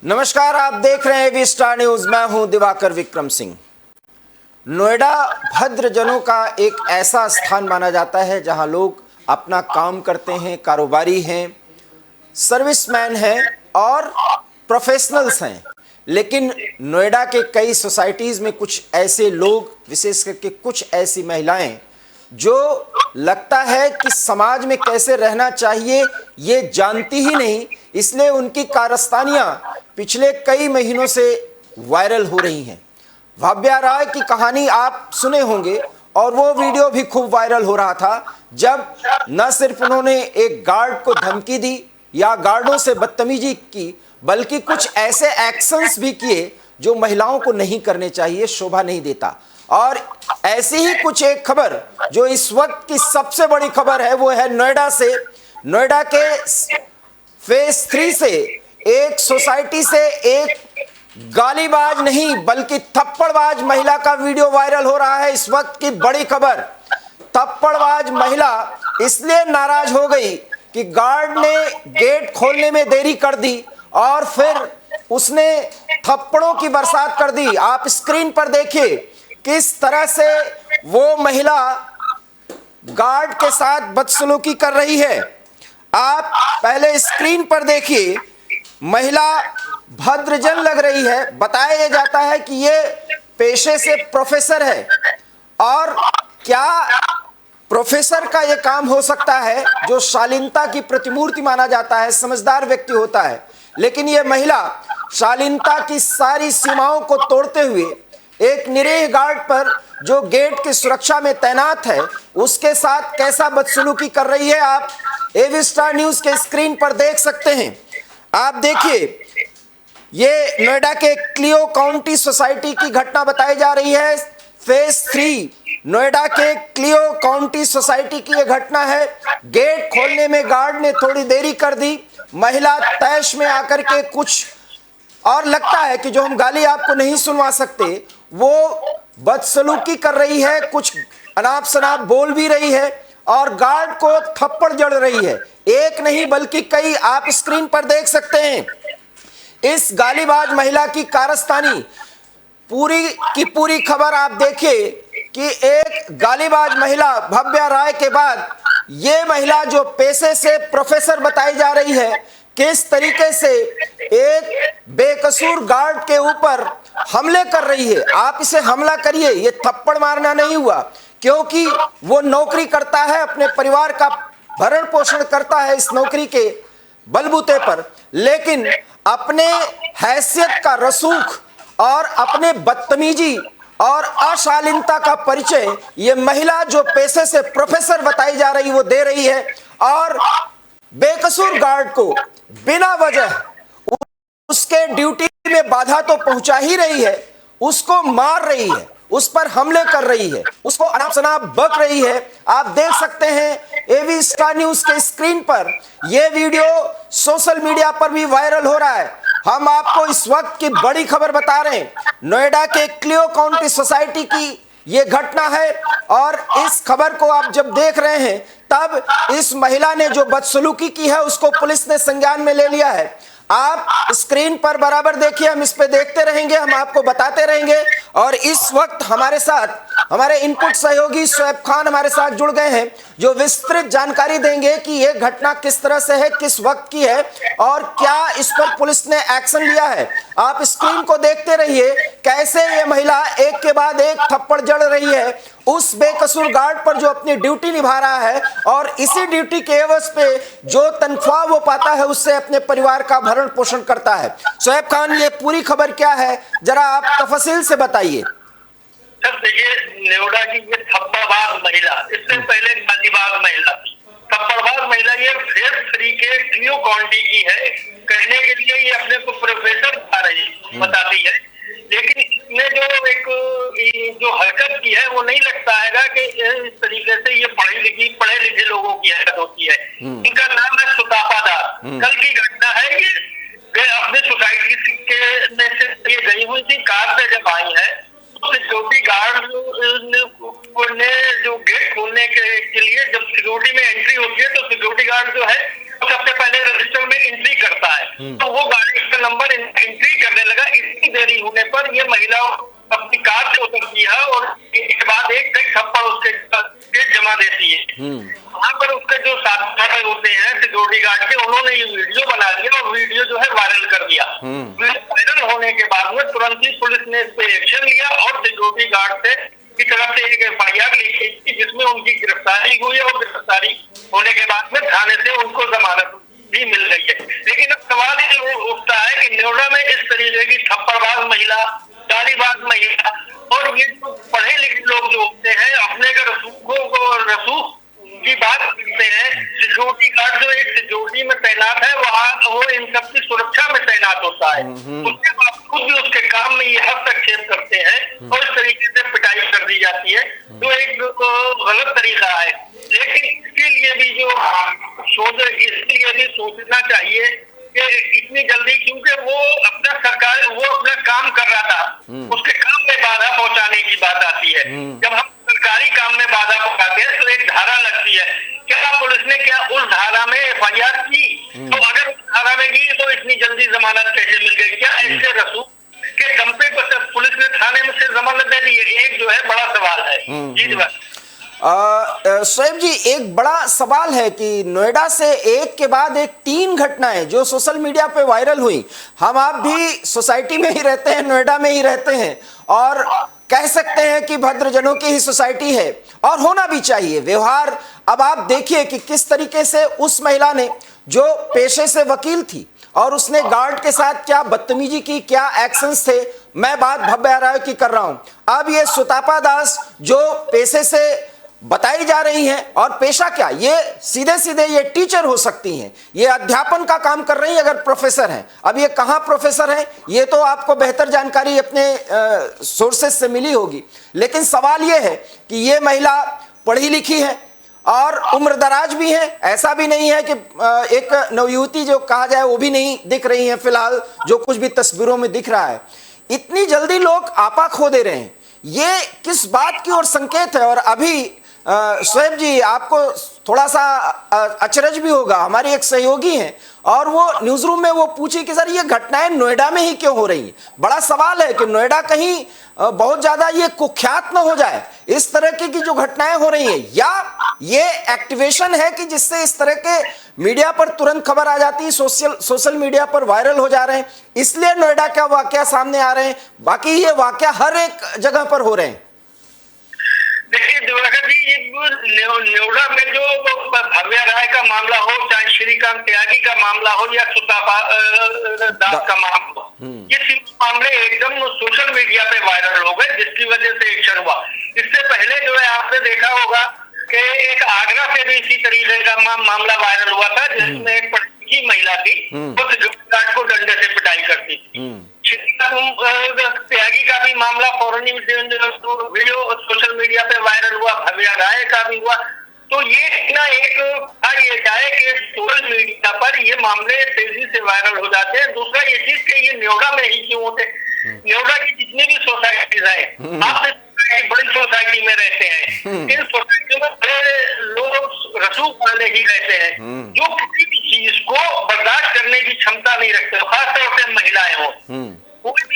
नमस्कार, आप देख रहे हैं वी स्टार न्यूज। मैं हूं दिवाकर विक्रम सिंह। नोएडा भद्रजनों का एक ऐसा स्थान माना जाता है जहां लोग अपना काम करते हैं, कारोबारी हैं, सर्विसमैन हैं और प्रोफेशनल्स हैं। लेकिन नोएडा के कई सोसाइटीज़ में कुछ ऐसे लोग, विशेष करके कुछ ऐसी महिलाएं जो लगता है कि समाज में कैसे रहना चाहिए ये जानती ही नहीं, इसलिए उनकी कारस्तानियां पिछले कई महीनों से वायरल हो रही हैं। भव्या राय की कहानी आप सुने होंगे और वो वीडियो भी खूब वायरल हो रहा था जब न सिर्फ उन्होंने एक गार्ड को धमकी दी या गार्डों से बदतमीजी की, बल्कि कुछ ऐसे एक्शंस भी किए जो महिलाओं को नहीं करने चाहिए, शोभा नहीं देता। और ऐसी ही कुछ एक खबर जो इस वक्त की सबसे बड़ी खबर है वो है नोएडा से। नोएडा के फेज 3 से एक सोसाइटी से एक गालीबाज नहीं बल्कि थप्पड़बाज महिला का वीडियो वायरल हो रहा है। इस वक्त की बड़ी खबर, थप्पड़बाज महिला इसलिए नाराज हो गई कि गार्ड ने गेट खोलने में देरी कर दी और फिर उसने थप्पड़ों की बरसात कर दी। आप स्क्रीन पर देखिए किस तरह से वो महिला गार्ड के साथ बदसलूकी कर रही है। आप पहले स्क्रीन पर देखिए, महिला भद्रजन लग रही है। बताया जाता है कि ये पेशे से प्रोफेसर है और क्या प्रोफेसर का ये काम हो सकता है जो शालीनता की प्रतिमूर्ति माना जाता है, समझदार व्यक्ति होता है। लेकिन ये महिला शालीनता की सारी सीमाओं को तोड़ते हुए एक निरीह गार्ड पर जो गेट की सुरक्षा में तैनात है उसके साथ कैसा बदसलूकी कर रही है, आप एवी स्टार न्यूज के स्क्रीन पर देख सकते हैं। आप देखिए, ये नोएडा के क्लियो काउंटी सोसाइटी की घटना बताई जा रही है। फेज 3 नोएडा के क्लियो काउंटी सोसाइटी की यह घटना है। गेट खोलने में गार्ड ने थोड़ी देरी कर दी। महिला तैश में आकर के कुछ और लगता है कि जो हम गाली आपको नहीं सुनवा सकते वो बदसलूकी कर रही है, कुछ अनाप शनाप बोल भी रही है और गार्ड को थप्पड़ जड़ रही है। एक नहीं बल्कि कई, आप स्क्रीन पर देख सकते हैं। इस गालीबाज महिला की कारस्तानी पूरी की पूरी खबर आप देखिए कि एक गालीबाज महिला भव्या राय के बाद ये महिला जो पेशे से प्रोफेसर बताई जा रही है, किस तरीके से एक बेकसूर गार्ड के ऊपर हमले कर रही है। आप इसे हमला करिए, ये थप्पड़ मारना नहीं हुआ, क्योंकि वो नौकरी करता है, अपने परिवार का भरण पोषण करता है इस नौकरी के बलबूते पर। लेकिन अपने हैसियत का रसूख और अपने बदतमीजी और अशालीनता का परिचय ये महिला जो पेशे से प्रोफेसर बताई जा रही वो दे रही है और बेकसूर गार्ड को बिना वजह उसके ड्यूटी में बाधा तो पहुंचा ही रही है, उसको मार रही है, उस पर हमले कर रही है, उसको अनाप शनाप बक रही है। आप देख सकते हैं एवी स्टार न्यूज के स्क्रीन पर यह वीडियो सोशल मीडिया पर भी वायरल हो रहा है। हम आपको इस वक्त की बड़ी खबर बता रहे हैं। नोएडा के क्लियो काउंटी सोसाइटी की ये घटना है और इस खबर को आप जब देख रहे हैं तब इस महिला ने जो बदसलूकी की है उसको पुलिस ने संज्ञान में ले लिया है। आप स्क्रीन पर बराबर देखिए, हम इस पे देखते रहेंगे, हम आपको बताते रहेंगे। और इस वक्त हमारे साथ हमारे इनपुट सहयोगी शोएब खान हमारे साथ जुड़ गए हैं जो विस्तृत जानकारी देंगे कि यह घटना किस तरह से है, किस वक्त की है और क्या इस पर पुलिस ने एक्शन लिया है। आप स्क्रीन को देखते रहिए कैसे ये महिला एक के बाद एक थप्पड़ जड़ रही है उस बेकसूर गार्ड पर जो अपनी ड्यूटी निभा रहा है और इसी ड्यूटी के एवज पे जो तनख्वाह वो पाता है उससे अपने परिवार का भरण पोषण करता है। शोएब खान, ये पूरी खबर क्या है, जरा आप तफसील से बताइए। सर देखिए, नोएडा की ये थप्पड़बाज महिला, इससे पहले गालीबाज महिला थी। थप्पड़बाज महिला ये फेज 3 के क्लियो काउंटी की है। कहने के लिए ये अपने को प्रोफेसर बताती है, लेकिन इसने जो हरकत की है वो नहीं लगता है कि इस तरीके से ये पढ़े लिखे लोगों की हरकत होती है। इनका नाम है सुतापा दास। कल की घटना है, ये अपने सोसाइटी के में से ये गई हुई थी, कार से जब आई है तो सिक्योरिटी गार्ड ने जो गेट खोलने के लिए जब सिक्योरिटी में एंट्री होती है तो सिक्योरिटी गार्ड जो है सबसे पहले रजिस्टर में एंट्री करता है, तो वो गाड़ी का नंबर एंट्री करने लगा। इतनी देरी होने पर ये महिला अपनी कार से उतरती है और एक बाद एक कई थप्पड़ उसके जमा देती है। वहां पर उसके जो साथी होते हैं सिक्योरिटी गार्ड के, उन्होंने ये वीडियो बना लिया और वीडियो जो है वायरल कर दिया। वायरल होने के बाद में तुरंत ही पुलिस ने इस पे एक्शन लिया और सिक्योरिटी गार्ड से की तरफ से एक FIR लिखी थी, जिसमें उनकी गिरफ्तारी हुई और गिरफ्तारी होने के बाद में थाने से उनको जमानत भी मिल गई है। लेकिन अब सवाल ये उठता है कि नोएडा में इस तरीके की थप्पड़बाज महिला, गालीबाज महिला और ये जो पढ़े लिखे लोग जो होते हैं अपने रसूख की बात करते हैं, सिक्योरिटी गार्ड जो एक सिक्योरिटी में तैनात है वहाँ वो इन सबकी सुरक्षा में तैनात होता है, उसके बावजूद भी उसके काम में ये हस्तक्षेप करते हैं और इस तरीके से पिटाई कर दी जाती है, जो एक गलत तरीका है। लेकिन इसके लिए भी सोचना चाहिए कि इतनी जल्दी, क्योंकि वो अपना काम कर रहा था, उसके काम में बाधा पहुंचाने की बात आती है। जब हम सरकारी काम में बाधा पहुंचाते हैं तो एक धारा लगती है, क्या पुलिस ने क्या उस धारा में FIR की? तो अगर उस धारा में की तो इतनी जल्दी जमानत कैसे मिल गई? क्या ऐसे रसूख के दम पे पुलिस ने थाने में से जमानत दे दी? एक जो है बड़ा सवाल है। जी शोएब जी, एक बड़ा सवाल है कि नोएडा से एक के बाद एक 3 घटनाएं जो सोशल मीडिया पे वायरल हुई। हम आप भी सोसाइटी में ही रहते हैं, नोएडा में ही रहते हैं और कह सकते हैं कि भद्रजनों की ही सोसाइटी है और होना भी चाहिए व्यवहार। अब आप देखिए कि किस तरीके से उस महिला ने, जो पेशे से वकील थी, और उसने गार्ड के साथ क्या बदतमीजी की, क्या एक्शंस थे। मैं बात भव्य राय की कर रहा हूं। अब ये सुतापा दास जो पेशे से बताई जा रही हैं, और पेशा क्या, ये सीधे सीधे ये टीचर हो सकती हैं, ये अध्यापन का काम कर रही हैं अगर प्रोफेसर हैं। अब ये कहाँ प्रोफेसर हैं ये तो आपको बेहतर जानकारी अपने सोर्सेस से मिली होगी, लेकिन सवाल ये है कि ये महिला पढ़ी लिखी है और उम्रदराज भी है। ऐसा भी नहीं है कि एक नवयुवती जो कहा जाए वो भी नहीं दिख रही है फिलहाल, जो कुछ भी तस्वीरों में दिख रहा है। इतनी जल्दी लोग आपा खो दे रहे हैं, ये किस बात की ओर संकेत है? और अभी शोएब जी, आपको थोड़ा सा अचरज भी होगा, हमारी एक सहयोगी हैं और वो न्यूज रूम में वो पूछी कि सर ये घटनाएं नोएडा में ही क्यों हो रही हैं? बड़ा सवाल है कि नोएडा कहीं बहुत ज्यादा ये कुख्यात न हो जाए इस तरह की जो घटनाएं हो रही हैं, या ये एक्टिवेशन है कि जिससे इस तरह के मीडिया पर तुरंत खबर आ जाती है, सोशल मीडिया पर वायरल हो जा रहे हैं, इसलिए नोएडा का वाकया सामने आ रहे हैं, बाकी ये वाकया हर एक जगह पर हो रहे हैं। देखिए दिवाकर जी, नोएडा में जो भव्या राय का मामला हो, चाहे श्रीकांत त्यागी का मामला हो या सुतापा दास का मामला हो, ये तीनों मामले एकदम सोशल मीडिया पे वायरल हो गए, जिसकी वजह से एक्शन हुआ। इससे पहले जो है आपने देखा होगा कि एक आगरा से भी इसी तरीके का मामला वायरल हुआ था, जिसमें एक पढ़ी महिला थी, वो सिक्योरिटी को डंडे से पिटाई करती थी। त्यागी का भी मामला फौरन वीडियो सोशल मीडिया पे वायरल हुआ, भव्या राय का भी हुआ। तो ये ना एक ये जाए कि सोशल मीडिया पर ये मामले तेजी से वायरल हो जाते हैं। दूसरा ये चीज कि ये नोएडा में ही क्यों होते? नोएडा की जितनी भी सोसाइटीज है, आप बड़ी सोसाइटी में रहते हैं, इन सोसाइटियों में बड़े लोग रसूख वाले ही रहते हैं, जो किसी भी चीज को बर्दाश्त करने की क्षमता नहीं रखते, खासतौर से महिलाएं हो।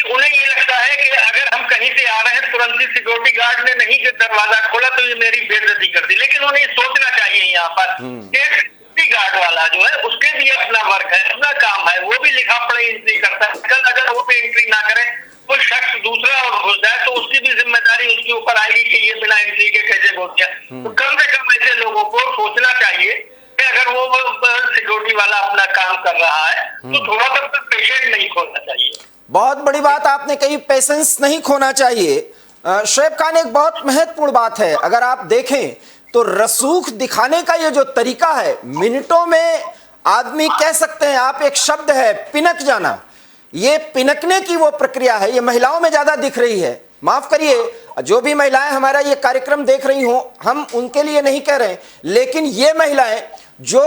उन्हें ये लगता है कि अगर हम कहीं से आ रहे हैं, तुरंत ही सिक्योरिटी गार्ड ने नहीं दरवाजा खोला तो ये मेरी बेइज्जती कर दी। लेकिन उन्हें सोचना चाहिए यहाँ पर कि सिक्योरिटी गार्ड वाला जो है उसके भी अपना वर्क है, अपना काम है, वो भी लिखा पढ़ी एंट्री करता है। कल अगर वो भी एंट्री ना करे, कोई शख्स दूसरा और घुस जाए तो उसकी भी जिम्मेदारी उसके ऊपर आएगी कि ये बिना एंट्री के कैसे घुस गया। तो कम से कम ऐसे लोगों को सोचना चाहिए कि अगर वो सिक्योरिटी वाला अपना काम कर रहा है तो थोड़ा सा पेशेंट नहीं खोना चाहिए। बहुत बड़ी बात आपने कही, पेशेंस नहीं खोना चाहिए। शोएब खान, एक बहुत महत्वपूर्ण बात है, अगर आप देखें तो रसूख दिखाने का ये जो तरीका है, मिनटों में आदमी कह सकते हैं, आप एक शब्द है पिनक जाना, ये पिनकने की वो प्रक्रिया है, ये महिलाओं में ज्यादा दिख रही है। माफ करिए, जो भी महिलाएं हमारा ये कार्यक्रम देख रही हो, हम उनके लिए नहीं कह रहे, लेकिन ये महिलाएं जो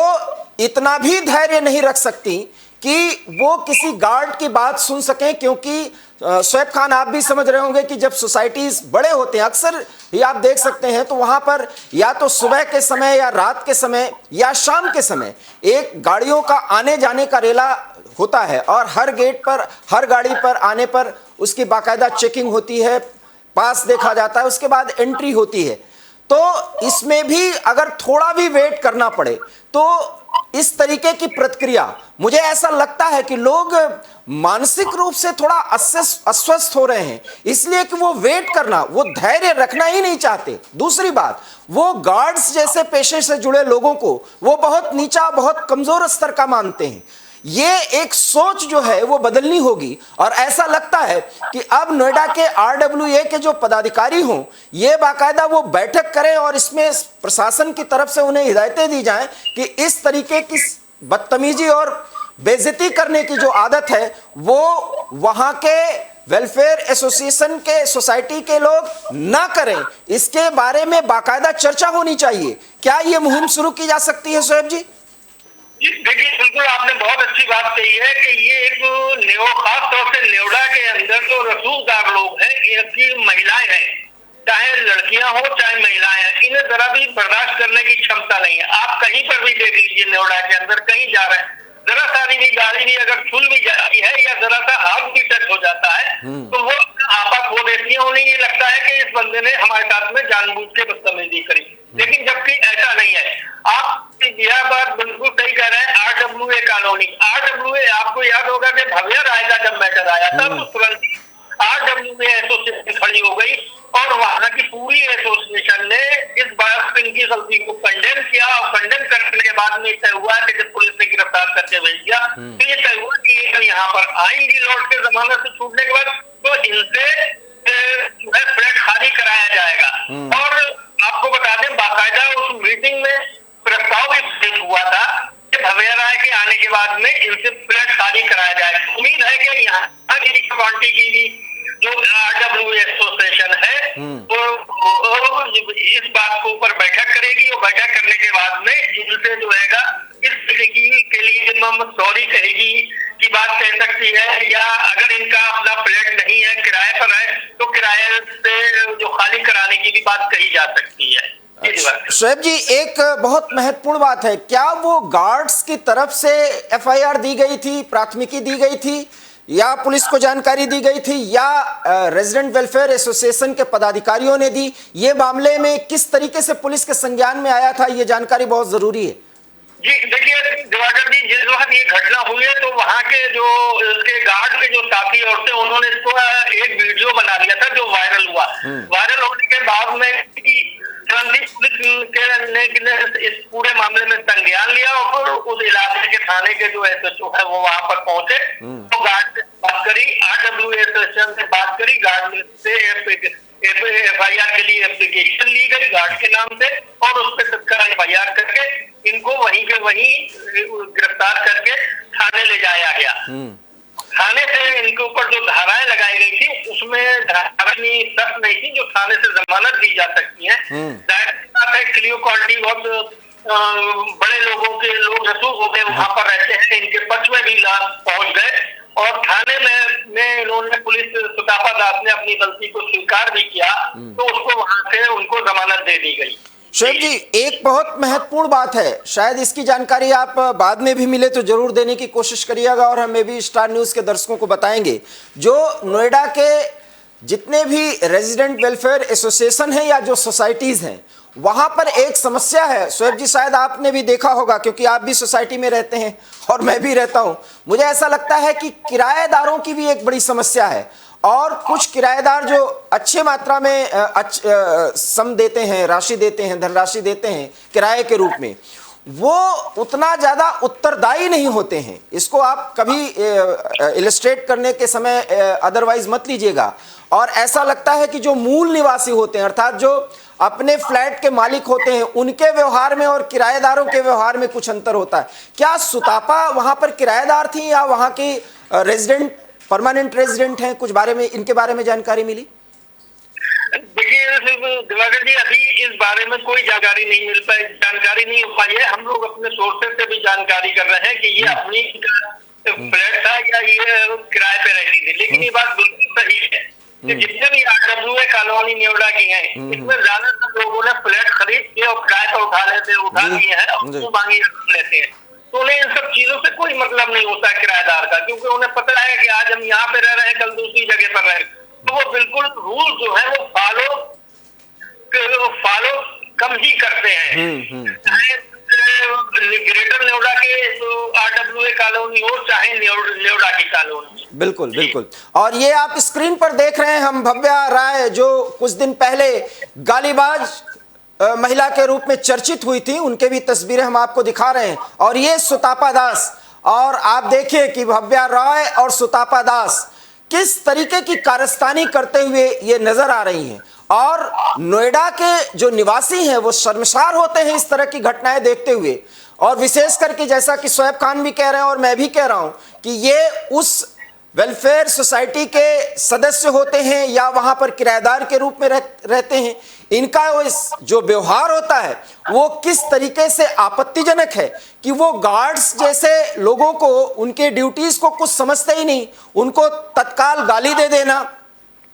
इतना भी धैर्य नहीं रख सकती कि वो किसी गार्ड की बात सुन सकें, क्योंकि शोएब खान आप भी समझ रहे होंगे कि जब सोसाइटीज बड़े होते हैं, अक्सर ही आप देख सकते हैं, तो वहां पर या तो सुबह के समय या रात के समय या शाम के समय एक गाड़ियों का आने जाने का रेला होता है और हर गेट पर, हर गाड़ी पर आने पर उसकी बाकायदा चेकिंग होती है, पास देखा जाता है, उसके बाद एंट्री होती है। तो इसमें भी अगर थोड़ा भी वेट करना पड़े तो इस तरीके की प्रतिक्रिया, मुझे ऐसा लगता है कि लोग मानसिक रूप से थोड़ा अस्वस्थ हो रहे हैं, इसलिए कि वो वेट करना, वो धैर्य रखना ही नहीं चाहते। दूसरी बात, वो गार्ड्स जैसे पेशे से जुड़े लोगों को वो बहुत नीचा, बहुत कमजोर स्तर का मानते हैं। ये एक सोच जो है वो बदलनी होगी और ऐसा लगता है कि अब नोएडा के आरडब्ल्यूए के जो पदाधिकारी हों, ये बाकायदा वो बैठक करें और इसमें प्रशासन की तरफ से उन्हें हिदायतें दी जाएं कि इस तरीके की बदतमीजी और बेइज्जती करने की जो आदत है वो वहां के वेलफेयर एसोसिएशन के, सोसाइटी के लोग ना करें। इसके बारे में बाकायदा चर्चा होनी चाहिए। क्या ये मुहिम शुरू की जा सकती है शोएब जी? देखिए, बिल्कुल आपने बहुत अच्छी बात कही है कि ये एक खास तौर से नेवड़ा के अंदर जो रसूखदार लोग हैं, इनकी महिलाएं हैं, चाहे लड़कियां हो चाहे महिलाएं हैं, इन्हें जरा भी बर्दाश्त करने की क्षमता नहीं है। आप कहीं पर भी देख लीजिए, नेवड़ा के अंदर कहीं जा रहे हैं, जरा सारी भी गाड़ी भी अगर छूल भी जाती है या जरा सा हाथ भी टच हो जाता है तो वो आपा खो देती है। उन्हें ये लगता है कि इस बंदे ने हमारे साथ में जानबूझ के बदतमीजी करी, लेकिन जबकि ऐसा नहीं है। आप यह बात बिल्कुल सही कह रहे हैं। आरडब्ल्यूए कॉलोनी, आरडब्ल्यूए, आपको याद होगा कि भव्या राय का जब मैटर आया तब तुरंत आरडब्ल्यूए एसोसिएशन खड़ी हो गई और वहां की पूरी एसोसिएशन ने इस बात इनकी गलती को कंडेम किया और कंडेम करने के बाद में तय हुआ कि जब पुलिस ने गिरफ्तार करके भेज दिया तो ये तय हुआ कि ये यहाँ पर आएंगी लौट के जमानत से छूटने के बाद, तो इनसे फ्लैट खाली कराया जाएगा। और आपको बता दें, बाकायदा उस मीटिंग में प्रस्ताव भी पेश हुआ था कि भव्या राय के आने के बाद में इनसे फ्लैट खाली कराया जाए। उम्मीद है कि यहाँ की जो आरडब्ल्यूए एसोसिएशन है वो इस बात को ऊपर बैठक करेगी और बैठक करने के बाद में इनसे जो है इस तरीके के लिए सॉरी कहेगी की बात कह सकती है, या अगर इनका अपना फ्लैट नहीं है, किराए पर है, तो किराए से जो खाली कराने की भी बात कही जा सकती है। शोएब जी, एक बहुत महत्वपूर्ण बात है, क्या वो गार्ड्स की तरफ से एफआईआर दी गई थी, प्राथमिकी दी गई थी, या पुलिस को जानकारी दी गई थी, या रेजिडेंट वेलफेयर एसोसिएशन के पदाधिकारियों ने दी? ये मामले में किस तरीके से पुलिस के संज्ञान में आया था, ये जानकारी बहुत जरूरी है। जी देखिए दिवाकर जी, जिस वक्त ये घटना हुई है तो वहाँ के जो इसके गार्ड के जो साथी और थे, उन्होंने इसको एक वीडियो बना दिया था जो वायरल हुआ। वायरल होने के बाद में पुलिस ने इस पूरे मामले में संज्ञान लिया और फिर उस इलाके के थाने के जो एसएचओ है वो वहां पर पहुंचे, तो गार्ड से बात करी, आरडब्ल्यूए एसोसिएशन से बात करी, गार्ड से एफआईआर के लिए एप्लीकेशन ली गई गार्ड के नाम से और उस पर तत्काल एफआईआर करके इनको वहीं के वहीं गिरफ्तार करके थाने ले जाया गया। थाने से इनके ऊपर जो धाराएं लगाई गई थी उसमें धारा शर्त नहीं थी जो थाने से जमानत दी जा सकती है। क्लियो क्वालिटी बहुत बड़े लोगों के लोग रसूख होते वहां पर रहते हैं, इनके पक्ष में भी पहुंच गए और थाने में इन्होंने पुलिस सुतापा दास ने अपनी गलती को स्वीकार भी किया तो उसको वहां से उनको जमानत दे दी गई। शोएब जी, एक बहुत महत्वपूर्ण बात है, शायद इसकी जानकारी आप बाद में भी मिले तो जरूर देने की कोशिश करिएगा और हमें भी स्टार न्यूज के दर्शकों को बताएंगे। जो नोएडा के जितने भी रेजिडेंट वेलफेयर एसोसिएशन हैं या जो सोसाइटीज हैं, वहां पर एक समस्या है शोएब जी, शायद आपने भी देखा होगा क्योंकि आप भी सोसाइटी में रहते हैं और मैं भी रहता हूं। मुझे ऐसा लगता है कि किराएदारों की भी एक बड़ी समस्या है और कुछ किराएदार जो अच्छे मात्रा में सम देते हैं, राशि देते हैं, धनराशि देते हैं किराए के रूप में, वो उतना ज़्यादा उत्तरदायी नहीं होते हैं। इसको आप कभी इलस्ट्रेट करने के समय अदरवाइज मत लीजिएगा। और ऐसा लगता है कि जो मूल निवासी होते हैं, अर्थात जो अपने फ्लैट के मालिक होते हैं, उनके व्यवहार में और किराएदारों के व्यवहार में कुछ अंतर होता है। क्या सुतापा वहाँ पर किराएदार थी या वहाँ की रेजिडेंट, परमानेंट रेजिडेंट हैं? कुछ बारे में, इनके बारे में जानकारी मिली? देखिए दिवाकर जी, अभी इस बारे में कोई जानकारी नहीं मिल पाई, जानकारी नहीं हो पाई है। हम लोग अपने सोर्सेज से भी जानकारी कर रहे हैं कि ये अपनी फ्लैट था या ये किराए पे रहती थी, लेकिन ये बात बिल्कुल सही है कि जितने भी RWA कॉलोनी नोएडा की हैं, इसमें ज्यादातर लोगों ने फ्लैट खरीद के और किराए पर उठा लिए हैं और उसको मांगी लेते हैं। तो उन्हें इन सब चीजों से कोई मतलब नहीं होता किराएदार का, क्योंकि उन्हें पता है कि आज हम यहाँ पे रह रहे हैं, कल दूसरी जगह पर रह रहे हैं। तो वो बिल्कुल रूल जो है वो फॉलो कम ही करते हैं। ग्रेटर नोएडा के तो RWA कॉलोनी हो, चाहे नोएडा की कॉलोनी। बिल्कुल बिल्कुल। और ये आप स्क्रीन पर देख रहे हैं हम भव्या राय, जो कुछ दिन पहले गालीबाज महिला के रूप में चर्चित हुई थी, उनके भी तस्वीरें हम आपको दिखा रहे हैं। और ये सुतापा दास, और आप देखिए कि भव्या राय और सुतापा दास किस तरीके की कारस्तानी करते हुए ये नजर आ रही हैं। और नोएडा के जो निवासी हैं वो शर्मसार होते हैं इस तरह की घटनाएं देखते हुए। और विशेष करके जैसा कि शोएब खान भी कह रहे हैं और मैं भी कह रहा हूं कि ये उस वेलफेयर सोसाइटी के सदस्य होते हैं या वहां पर किराएदार के रूप में रहते हैं, इनका जो व्यवहार होता है वो किस तरीके से आपत्तिजनक है कि वो गार्ड्स जैसे लोगों को उनके ड्यूटीज को कुछ समझते ही नहीं, उनको तत्काल गाली दे देना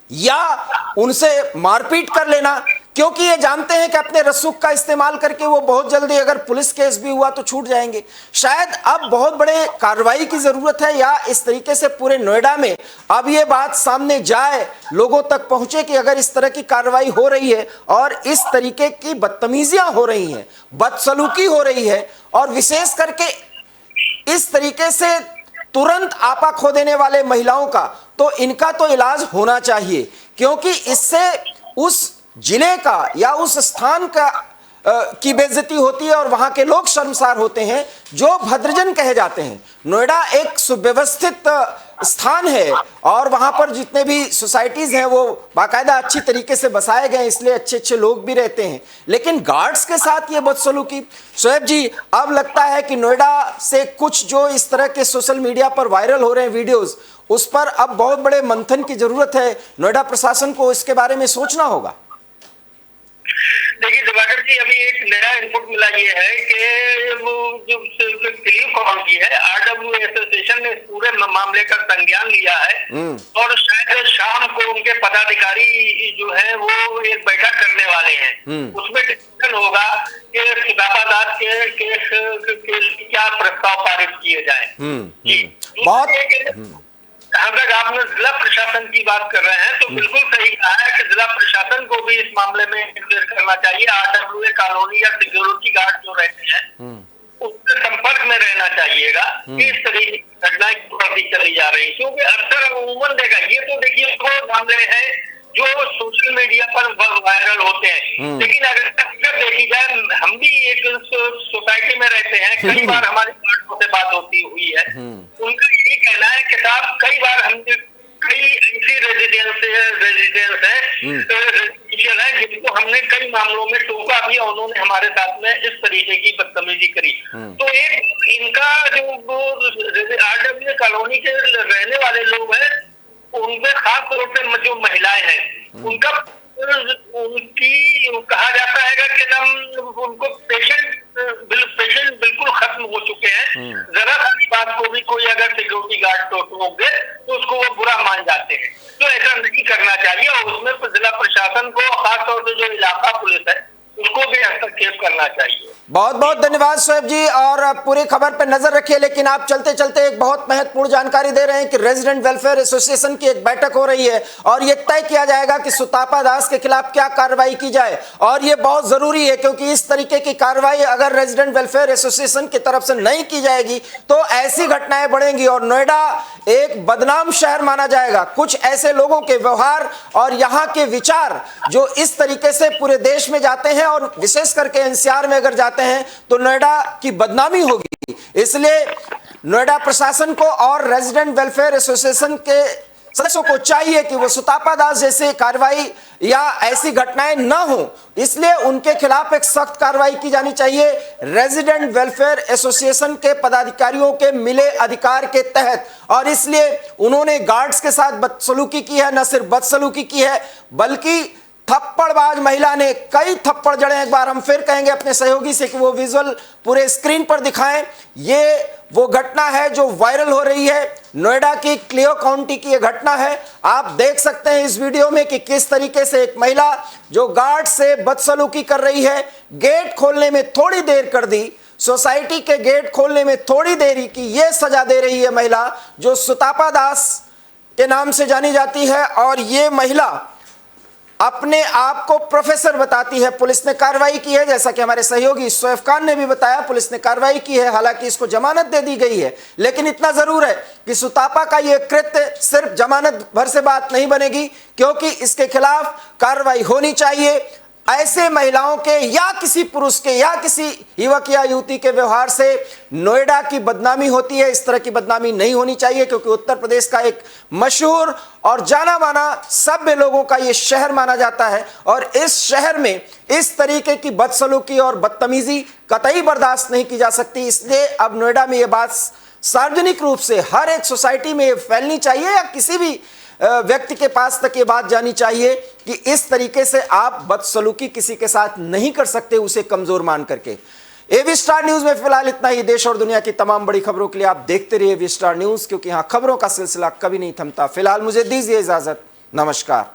या उनसे मारपीट कर लेना, क्योंकि ये जानते हैं कि अपने रसूख का इस्तेमाल करके वो बहुत जल्दी अगर पुलिस केस भी हुआ तो छूट जाएंगे। शायद अब बहुत बड़े कार्रवाई की जरूरत है, या इस तरीके से पूरे नोएडा में अब ये बात सामने जाए, लोगों तक पहुंचे कि अगर इस तरह की कार्रवाई हो रही है और इस तरीके की बदतमीजियां हो रही हैं, बदसलूकी हो रही है, और विशेष करके इस तरीके से तुरंत आपा खो देने वाले महिलाओं का, तो इनका तो इलाज होना चाहिए, क्योंकि इससे उस जिले का या उस स्थान का की बेइज्जती होती है और वहां के लोग शर्मसार होते हैं जो भद्रजन कहे जाते हैं। नोएडा एक सुव्यवस्थित स्थान है और वहां पर जितने भी सोसाइटीज हैं वो बाकायदा अच्छी तरीके से बसाए गए, इसलिए अच्छे अच्छे लोग भी रहते हैं, लेकिन गार्ड्स के साथ ये बदसलूकी। शोएब जी, अब लगता है कि नोएडा से कुछ जो इस तरह के सोशल मीडिया पर वायरल हो रहे हैं वीडियोस, उस पर अब बहुत बड़े मंथन की जरूरत है। नोएडा प्रशासन को इसके बारे में सोचना होगा। देखिए दिवाकर जी, अभी एक नया इनपुट मिला ये है कि वो जो टेलीकॉम की है, RWA एसोसिएशन ने इस पूरे मामले का संज्ञान लिया है और शायद शाम को उनके पदाधिकारी जो है वो एक बैठक करने वाले हैं। उसमें डिस्कशन होगा कि सुतापा दास के क्या प्रस्ताव पारित किए जाए। बहुत जहाँ तक आपने जिला प्रशासन की बात कर रहे हैं तो बिल्कुल सही कहा है कि जिला प्रशासन को भी इस मामले में इंटरफेयर करना चाहिए। RWA कॉलोनी या सिक्योरिटी गार्ड जो रहते हैं उसके संपर्क में रहना चाहिएगा कि इस तरीके की घटनाएं बढ़ती चली जा रही, क्योंकि अक्सर अमूमन देखा, ये तो देखिए वो मामले हैं जो सोशल मीडिया पर वायरल होते हैं, लेकिन अगर देखी जाए, हम भी एक सोसाइटी में रहते हैं, कई बार हमारे गार्डों से बात हुई है, उनका यही कहना है कि साहब कई बार हमने कई ऐसी रेजिडेंस है जिनको हमने कई मामलों में टोका भी और उन्होंने हमारे साथ में इस तरीके की बदतमीजी करी। तो एक इनका जो RWA कॉलोनी के रहने वाले लोग हैं, उनमें खास तौर पे जो महिलाएं हैं उनका उनकी कहा जाता है कि हम उनको पेशेंट बिल्कुल खत्म हो चुके हैं। जरा सी बात को भी कोई अगर सिक्योरिटी गार्ड टोक दे तो उसको वो बुरा मान जाते हैं। तो ऐसा नहीं करना चाहिए और उसमें जिला प्रशासन को, खासतौर से जो इलाका पुलिस है, उसको भी हस्तक्षेप करना चाहिए। बहुत बहुत धन्यवाद शोएब जी, और पूरी खबर पर नजर रखिए। लेकिन आप चलते चलते एक बहुत महत्वपूर्ण जानकारी दे रहे हैं कि रेजिडेंट वेलफेयर एसोसिएशन की एक बैठक हो रही है और ये तय किया जाएगा कि सुतापा दास के खिलाफ क्या कार्रवाई की जाए। और ये बहुत जरूरी है, क्योंकि इस तरीके की कार्रवाई अगर रेजिडेंट वेलफेयर एसोसिएशन की तरफ से नहीं की जाएगी तो ऐसी घटनाएं बढ़ेंगी और नोएडा एक बदनाम शहर माना जाएगा। कुछ ऐसे लोगों के व्यवहार और यहाँ के विचार जो इस तरीके से पूरे देश में जाते हैं और विशेष करके NCR में अगर जाते हैं तो नोएडा की बदनामी होगी। इसलिए नोएडा प्रशासन को और रेजिडेंट वेलफेयर एसोसिएशन के सदस्यों को चाहिए कि वो सुतापा दास जैसे कार्रवाई या ऐसी घटनाएं न हो, इसलिए उनके खिलाफ एक सख्त कार्रवाई की जानी चाहिए रेजिडेंट वेलफेयर एसोसिएशन के पदाधिकारियों के मिले अधिकार के तहत। और इसलिए उन्होंने गार्ड्स के साथ बदसलूकी की है, न सिर्फ बदसलूकी की है बल्कि थप्पड़बाज महिला ने कई थप्पड़ जड़े। एक बार हम फिर कहेंगे अपने सहयोगी से कि वो विजुअल पूरे स्क्रीन पर दिखाएं। ये वो घटना है जो वायरल हो रही है, नोएडा की क्लियो काउंटी की ये घटना है। आप देख सकते हैं इस वीडियो में कि किस तरीके से एक महिला जो गार्ड से बदसलूकी कर रही है, गेट खोलने में थोड़ी देर कर दी, सोसाइटी के गेट खोलने में थोड़ी देरी की, ये सजा दे रही है महिला जो सुतापा दास के नाम से जानी जाती है। और ये महिला अपने आप को प्रोफेसर बताती है। पुलिस ने कार्रवाई की है, जैसा कि हमारे सहयोगी शोएब खान ने भी बताया, पुलिस ने कार्रवाई की है। हालांकि इसको जमानत दे दी गई है, लेकिन इतना जरूर है कि सुतापा का यह कृत्य सिर्फ जमानत भर से बात नहीं बनेगी, क्योंकि इसके खिलाफ कार्रवाई होनी चाहिए। ऐसे महिलाओं के या किसी पुरुष के या किसी युवक या युवती के व्यवहार से नोएडा की बदनामी होती है। इस तरह की बदनामी नहीं होनी चाहिए, क्योंकि उत्तर प्रदेश का एक मशहूर और जाना माना सभ्य लोगों का यह शहर माना जाता है। और इस शहर में इस तरीके की बदसलूकी और बदतमीजी कतई बर्दाश्त नहीं की जा सकती। इसलिए अब नोएडा में यह बात सार्वजनिक रूप से हर एक सोसाइटी में फैलनी चाहिए, या किसी भी व्यक्ति के पास तक ये बात जानी चाहिए कि इस तरीके से आप बदसलूकी किसी के साथ नहीं कर सकते, उसे कमजोर मान करके। एवी स्टार न्यूज में फिलहाल इतना ही। देश और दुनिया की तमाम बड़ी खबरों के लिए आप देखते रहिए एवी स्टार न्यूज, क्योंकि यहां खबरों का सिलसिला कभी नहीं थमता। फिलहाल मुझे दीजिए इजाजत, नमस्कार।